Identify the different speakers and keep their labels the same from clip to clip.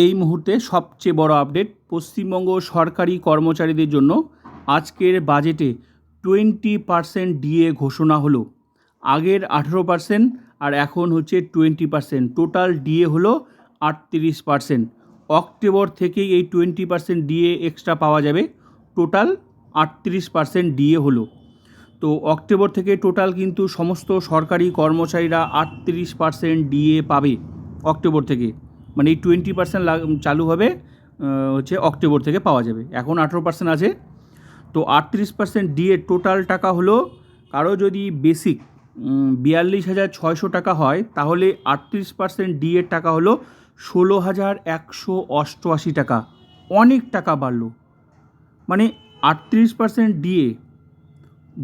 Speaker 1: এই মুহূর্তে সবচেয়ে বড় আপডেট, পশ্চিমবঙ্গ সরকারি কর্মচারীদের জন্য আজকের বাজেটে 20% ডিএ ঘোষণা হলো। আগের 18% আর এখন হচ্ছে 20%। টোটাল ডিএ হলো 38%। অক্টোবর থেকেই এই 20% ডিএ এক্সট্রা পাওয়া যাবে। টোটাল 38% ডিএ হলো। তো অক্টোবর থেকে টোটাল কিন্তু সমস্ত সরকারি কর্মচারীরা 38% ডিএ পাবে অক্টোবর থেকে। মানে এই 20% চালু হবে হচ্ছে অক্টোবর থেকে পাওয়া যাবে। এখন 18% আছে, তো 38% ডিএ টোটাল টাকা হলো, কারো যদি বেসিক 42,600 টাকা হয় তাহলে 38% ডিএর টাকা হলো 16,188 টাকা। অনেক টাকা বাড়লো। মানে 38% ডিএ,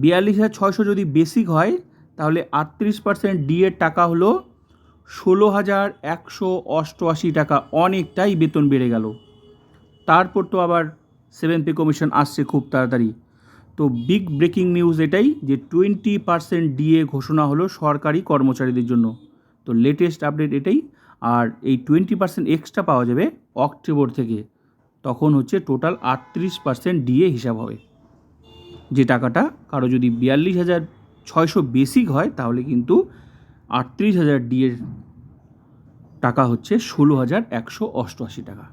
Speaker 1: 42,600 যদি বেসিক হয় তাহলে 38% ডিএর টাকা হলো 16,188 টাকা। অনেকটাই বেতন বেড়ে গেল। তারপর তো আবার 7 পে কমিশন আসছে খুব তাড়াতাড়ি। তো বিগ ব্রেকিং নিউজ এটাই যে 20% ডিএ ঘোষণা হলো সরকারি কর্মচারীদের জন্য। তো লেটেস্ট আপডেট এটাই। আর এই 20% এক্সট্রা পাওয়া যাবে অক্টোবর থেকে। তখন হচ্ছে টোটাল 38% ডিএ হিসাব হবে। যে টাকাটা কারো যদি 42,600 বেসিক হয় তাহলে কিন্তু 38,000 ডিএর টাকা হচ্ছে 16,188 টাকা।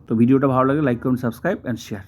Speaker 1: তো ভিডিওটা ভালো লাগে লাইক করুন, সাবস্ক্রাইব অ্যান্ড শেয়ার।